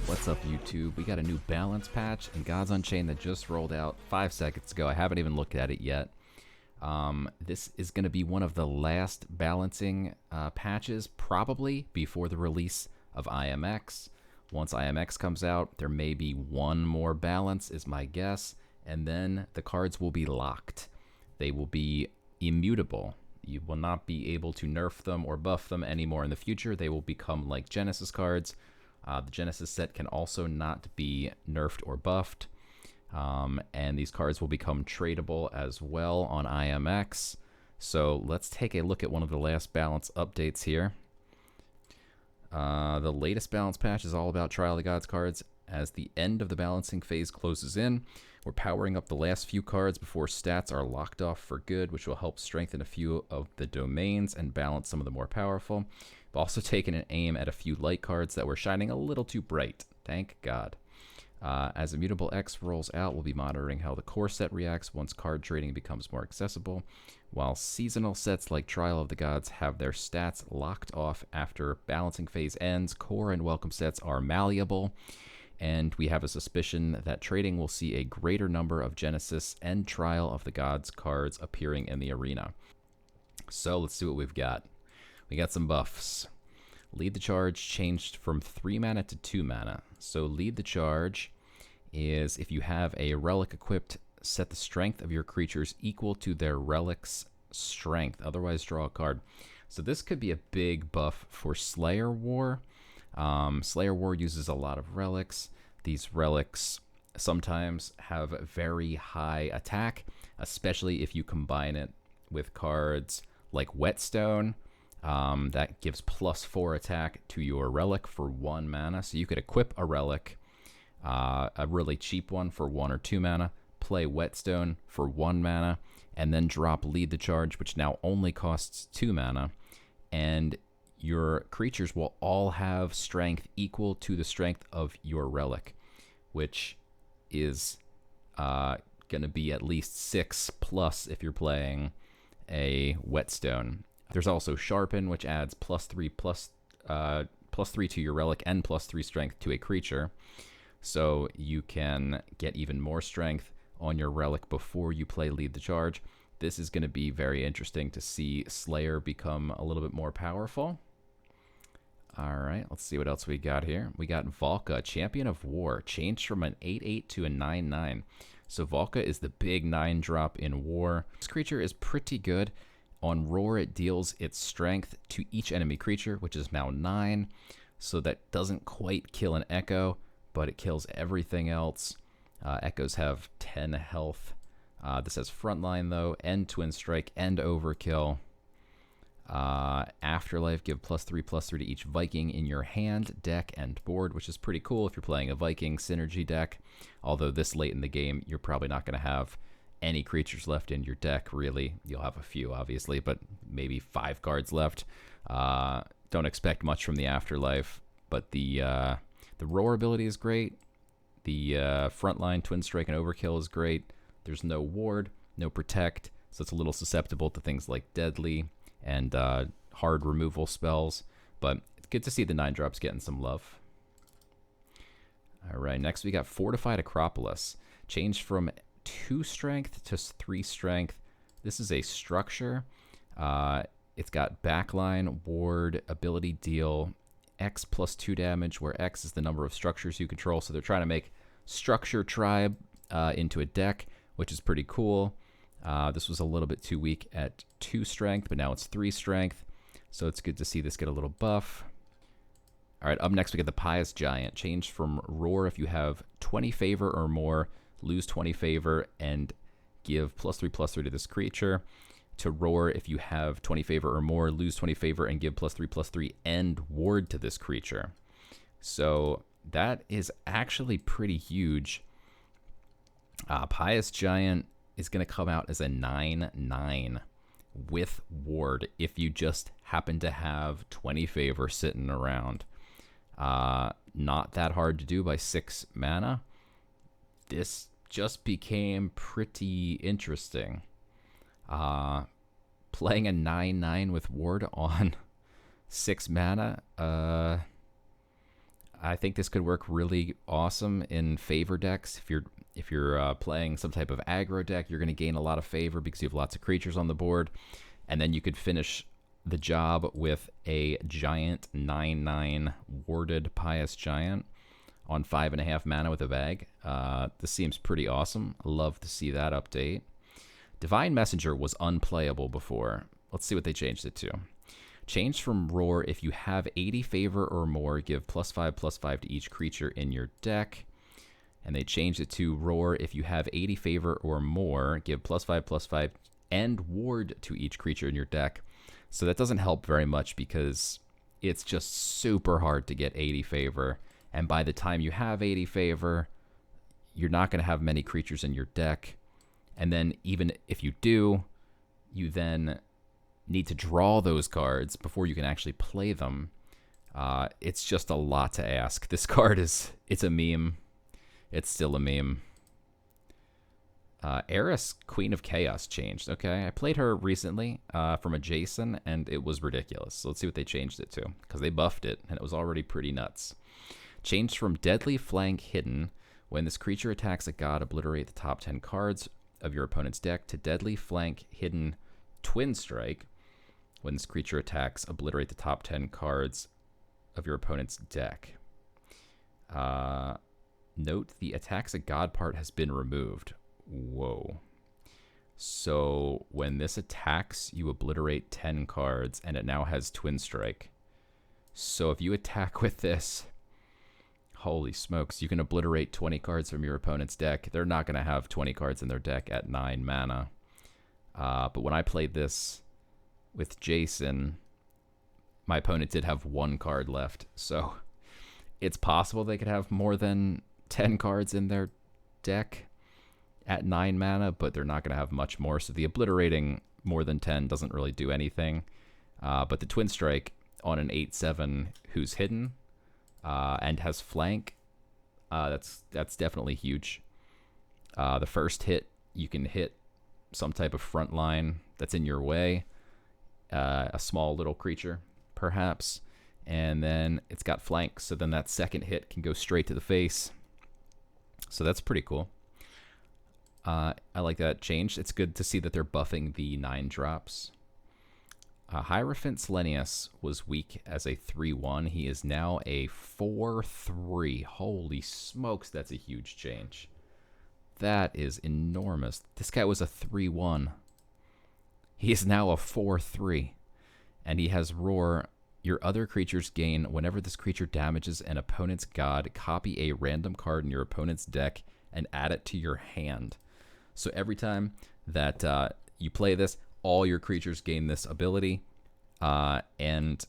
What's up, YouTube? We got a new balance patch in Gods Unchained that just rolled out 5 seconds ago. I haven't even looked at it yet. This is going to be one of the last balancing patches, probably before the release of IMX. Once IMX comes out, there may be one more balance, is my guess, and then the cards will be locked. They will be immutable. You will not be able to nerf them or buff them anymore in the future. They will become like Genesis cards. The Genesis set can also not be nerfed or buffed. And these cards will become tradable as well on IMX. So let's take a look at one of the last balance updates here. The latest balance patch is all about Trial of the Gods cards. As the end of the balancing phase closes in, we're powering up the last few cards before stats are locked off for good, which will help strengthen a few of the domains and balance some of the more powerful. We've also taken an aim at a few light cards that were shining a little too bright. Thank God. As Immutable X rolls out, we'll be monitoring how the core set reacts once card trading becomes more accessible, while seasonal sets like Trial of the Gods have their stats locked off after balancing phase ends. Core and welcome sets are malleable, and we have a suspicion that trading will see a greater number of Genesis and Trial of the Gods cards appearing in the arena. So let's see what we've got. We got some buffs. Lead the Charge changed from 3 mana to 2 mana. So Lead the Charge is if you have a relic equipped, set the strength of your creatures equal to their relic's strength. Otherwise, draw a card. So this could be a big buff for Slayer War. Slayer War uses a lot of relics. These relics sometimes have very high attack, especially if you combine it with cards like Whetstone. That gives +4 attack to your relic for 1 mana. So you could equip a relic, a really cheap one for 1 or 2 mana, play Whetstone for 1 mana, and then drop Lead the Charge, which now only costs 2 mana. And your creatures will all have strength equal to the strength of your relic, which is going to be at least 6+ if you're playing a Whetstone. There's also Sharpen, which adds +3 to your relic and +3 strength to a creature. So you can get even more strength on your relic before you play Lead the Charge. This is going to be very interesting to see Slayer become a little bit more powerful. All right, let's see what else we got here. We got Valka, Champion of War, changed from an 8/8 to a 9/9. So Valka is the big 9-drop in War. This creature is pretty good. On Roar, it deals its strength to each enemy creature, which is now 9. So that doesn't quite kill an Echo, but it kills everything else. Echoes have 10 health. This has Frontline, though, and Twin Strike, and Overkill. Afterlife, give +3/+3 to each Viking in your hand, deck, and board, which is pretty cool if you're playing a Viking synergy deck. Although this late in the game, you're probably not going to have any creatures left in your deck, really. You'll have a few, obviously, but maybe 5 cards left. Don't expect much from the Afterlife, but the Roar ability is great. The Frontline, Twin Strike, and Overkill is great. There's no Ward, no Protect, so it's a little susceptible to things like Deadly and hard removal spells, but it's good to see the 9-drops getting some love. All right, next we got Fortified Acropolis, changed from 2 strength to 3 strength. This is a structure. It's got backline, ward, ability deal, X +2 damage, where X is the number of structures you control. So they're trying to make Structure Tribe into a deck, which is pretty cool. This was a little bit too weak at 2 strength, but now it's 3 strength. So it's good to see this get a little buff. All right, up next we get the Pious Giant, changed from Roar if you have 20 favor or more, lose 20 favor, and give +3/+3 to this creature. To Roar, if you have 20 favor or more, lose 20 favor, and give +3/+3 and ward to this creature. So that is actually pretty huge. Pious Giant is going to come out as a 9/9 with ward if you just happen to have 20 favor sitting around. Not that hard to do by 6 mana. This just became pretty interesting. Playing a 9/9 with ward on 6 mana, I think this could work really awesome in favor decks. If you're playing some type of aggro deck, you're going to gain a lot of favor because you have lots of creatures on the board, and then you could finish the job with a giant 9/9 warded Pious Giant on 5.5 mana with a bag. This seems pretty awesome. Love to see that update. Divine Messenger was unplayable before. Let's see what they changed it to. Change from Roar: if you have 80 favor or more, give +5/+5 to each creature in your deck. And they changed it to Roar: if you have 80 favor or more, give +5/+5 and ward to each creature in your deck. So that doesn't help very much because it's just super hard to get 80 favor. And by the time you have 80 favor, you're not going to have many creatures in your deck. And then even if you do, you then need to draw those cards before you can actually play them. It's just a lot to ask. This card it's a meme. It's still a meme. Eris, Queen of Chaos changed. Okay, I played her recently from a Jason, and it was ridiculous. So let's see what they changed it to, because they buffed it, and it was already pretty nuts. Changed from Deadly Flank Hidden: when this creature attacks a god, obliterate the top 10 cards of your opponent's deck, to Deadly Flank Hidden Twin Strike: when this creature attacks, obliterate the top 10 cards of your opponent's deck. Note the attacks a god part has been removed. Whoa. So when this attacks, you obliterate 10 cards, and it now has Twin Strike. So if you attack with this, holy smokes, you can obliterate 20 cards from your opponent's deck. They're not going to have 20 cards in their deck at 9 mana. But when I played this with Jason, my opponent did have 1 card left. So it's possible they could have more than 10 cards in their deck at 9 mana, but they're not going to have much more. So the obliterating more than 10 doesn't really do anything. But the Twin Strike on an 8/7 who's hidden and has flank, that's definitely huge. The first hit, you can hit some type of front line that's in your way, a small little creature, perhaps, and then it's got flank, so then that second hit can go straight to the face. So that's pretty cool. I like that change. It's good to see that they're buffing the 9 drops. Hierophant Selenius was weak as a 3/1. He is now a 4/3. Holy smokes, that's a huge change. That is enormous. This guy was a 3/1. He is now a 4/3. And he has Roar. Your other creatures gain, whenever this creature damages an opponent's god, copy a random card in your opponent's deck and add it to your hand. So every time that you play this, all your creatures gain this ability. And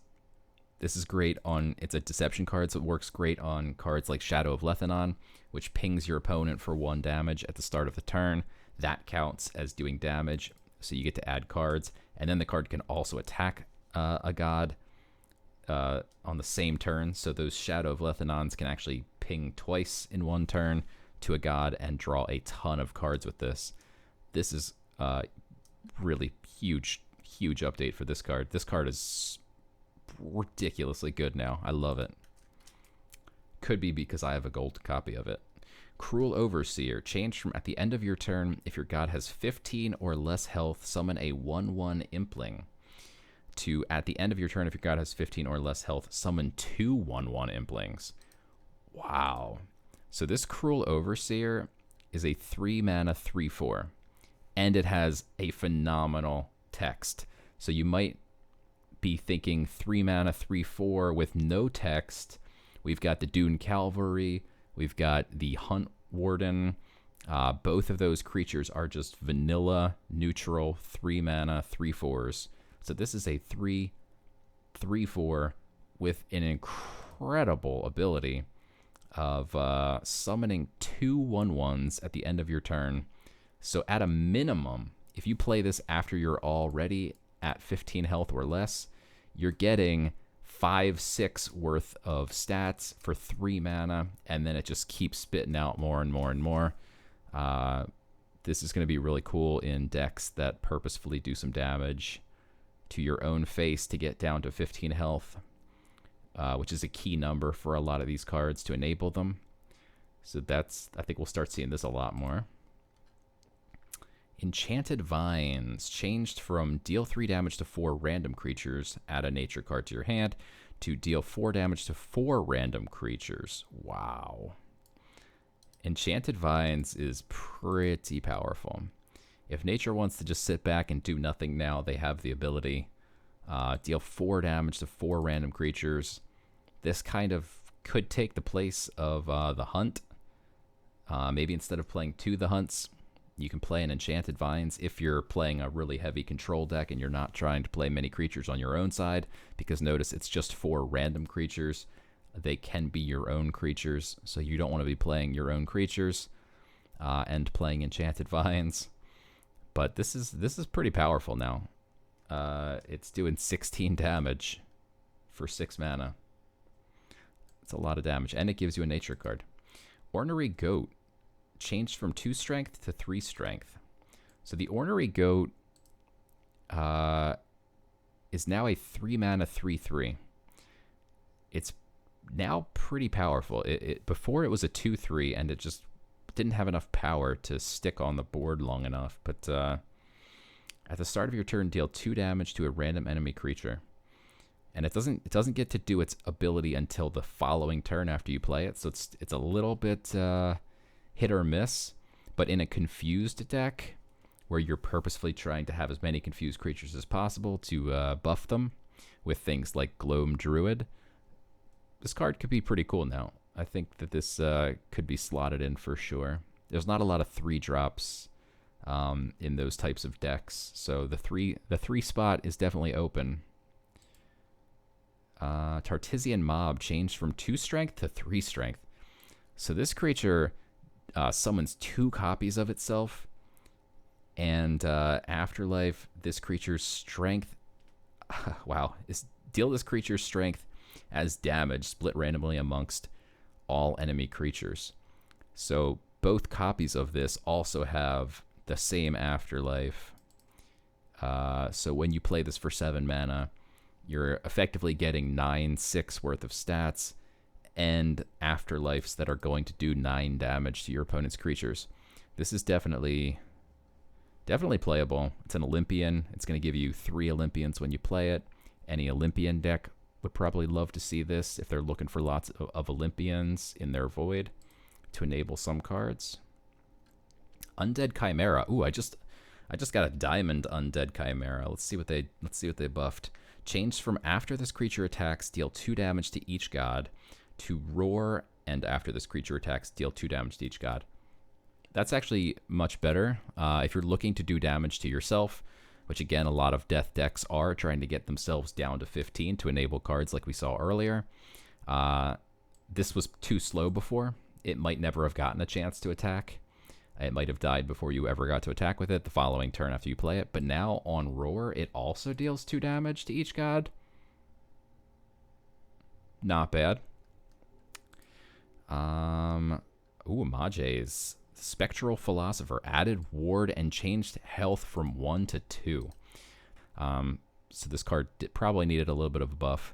this is great on, it's a deception card, so it works great on cards like Shadow of Lethanon, which pings your opponent for 1 damage at the start of the turn. That counts as doing damage, so you get to add cards. And then the card can also attack a god on the same turn. So those Shadow of Lethanons can actually ping twice in 1 turn to a god and draw a ton of cards with this. This is really huge update for this card. This card is ridiculously good now. I love it. Could be because I have a gold copy of it. Cruel Overseer. Change from at the end of your turn, if your god has 15 or less health, summon a 1/1 Impling. To at the end of your turn, if your god has 15 or less health, summon 2 1/1 Implings. Wow. So this Cruel Overseer is a 3 mana 3/4. And it has a phenomenal text. So you might be thinking 3 mana 3/4 with no text. We've got the Dune Cavalry. We've got the Hunt Warden. Both of those creatures are just vanilla, neutral, 3 mana 3/4s. So this is a 3/4 with an incredible ability of summoning 2 1/1s at the end of your turn. So at a minimum, if you play this after you're already at 15 health or less, you're getting 5-6 worth of stats for 3 mana, and then it just keeps spitting out more and more and more. This is going to be really cool in decks that purposefully do some damage to your own face to get down to 15 health. which is a key number for a lot of these cards to enable them. So I think we'll start seeing this a lot more. Enchanted Vines changed from deal 3 damage to 4 random creatures, add a nature card to your hand, to deal 4 damage to 4 random creatures. Wow. Enchanted Vines is pretty powerful. If nature wants to just sit back and do nothing now, they have the ability. Deal 4 damage to 4 random creatures. This kind of could take the place of the Hunt. Maybe instead of playing 2 the Hunts, you can play an Enchanted Vines if you're playing a really heavy control deck and you're not trying to play many creatures on your own side, because notice it's just 4 random creatures. They can be your own creatures, so you don't want to be playing your own creatures and playing Enchanted Vines. But this is pretty powerful now. It's doing 16 damage for 6 mana. It's a lot of damage, and it gives you a nature card. Ornery Goat changed from 2 strength to 3 strength. So the Ornery Goat is now a 3 mana 3/3. It's now pretty powerful. Before it was a 2/3, and it just didn't have enough power to stick on the board long enough. But at the start of your turn, deal 2 damage to a random enemy creature. And it doesn't get to do its ability until the following turn after you play it. So it's a little bit hit or miss, but in a confused deck where you're purposefully trying to have as many confused creatures as possible to buff them with things like Gloam Druid, this card could be pretty cool now. I think that this could be slotted in for sure. There's not a lot of 3-drops in those types of decks, so the three spot is definitely open. Tartessian Mob changed from 2 strength to 3 strength. So this creature summons 2 copies of itself, and Afterlife, this creature's strength, wow, deal this creature's strength as damage split randomly amongst all enemy creatures. So both copies of this also have the same Afterlife. So when you play this for 7 mana, you're effectively getting 9/6 worth of stats and Afterlives that are going to do 9 damage to your opponent's creatures. This is definitely playable. It's an Olympian. It's going to give you 3 Olympians when you play it. Any Olympian deck would probably love to see this if they're looking for lots of Olympians in their void to enable some cards. Undead Chimera. Ooh, I just got a diamond Undead Chimera. Let's see what they buffed. Changed from after this creature attacks, deal 2 damage to each god, to roar, and after this creature attacks, deal 2 damage to each god. That's actually much better. If you're looking to do damage to yourself, which again, a lot of death decks are trying to get themselves down to 15 to enable cards like we saw earlier. This was too slow before. It might never have gotten a chance to attack. It might have died before you ever got to attack with it the following turn after you play it. But now on Roar, it also deals 2 damage to each god. Not bad. Mages. Spectral Philosopher added ward and changed health from 1 to 2. So this card probably needed a little bit of a buff,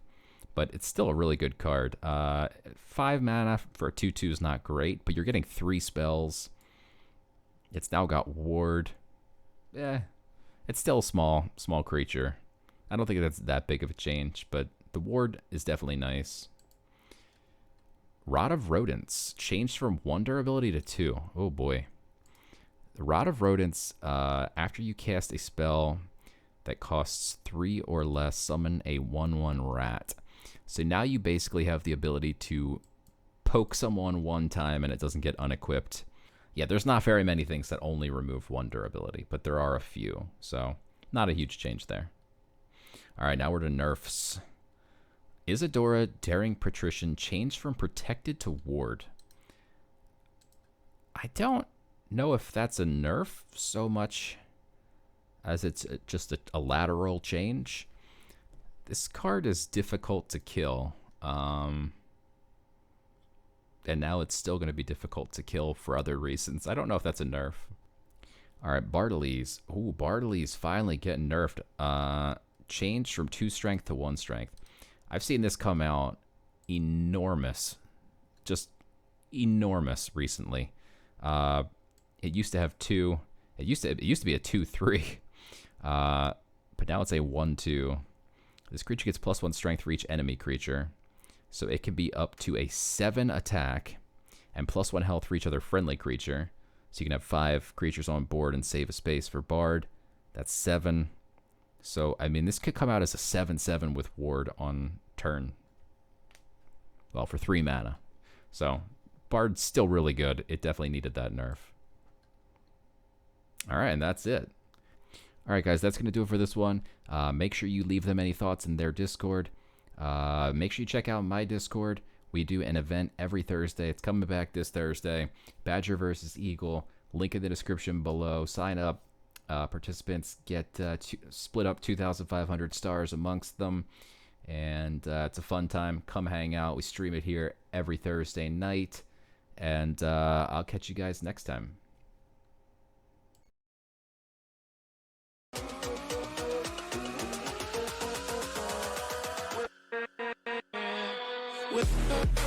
but it's still a really good card. 5 mana for a 2/2 is not great, but you're getting 3 spells. It's now got ward. It's still a small creature. I don't think that's that big of a change, but the ward is definitely nice. Rod of Rodents changed from 1 durability to 2. Oh boy. The Rod of Rodents, after you cast a spell that costs 3 or less, summon a 1/1 rat. So now you basically have the ability to poke someone 1 time and it doesn't get unequipped. Yeah, there's not very many things that only remove 1 durability, but there are a few, so not a huge change there. All right, now we're to nerfs. Isadora Daring Patrician changed from protected to ward. I don't know if that's a nerf so much as it's just a lateral change. This card is difficult to kill. And now it's still going to be difficult to kill for other reasons. I don't know if that's a nerf. All right, Bartley's. Ooh, Bartley's finally getting nerfed. Changed from 2 strength to 1 strength. I've seen this come out enormous. Just enormous recently. It used to have 2. It used to be a 2/3. But now it's a 1/2. This creature gets +1 strength for each enemy creature. So it can be up to a 7 attack and +1 health for each other friendly creature. So you can have 5 creatures on board and save a space for Bard. That's 7. So, I mean, this could come out as a 7/7 with Ward on turn. Well, for 3 mana. So, Bard's still really good. It definitely needed that nerf. All right, and that's it. All right, guys, that's going to do it for this one. Make sure you leave them any thoughts in their Discord. Make sure you check out my Discord. We do an event every Thursday. It's coming back this Thursday. Badger versus Eagle. Link in the description below. Sign up. Participants get split up 2,500 stars amongst them. And it's a fun time. Come hang out. We stream it here every Thursday night. And I'll catch you guys next time. With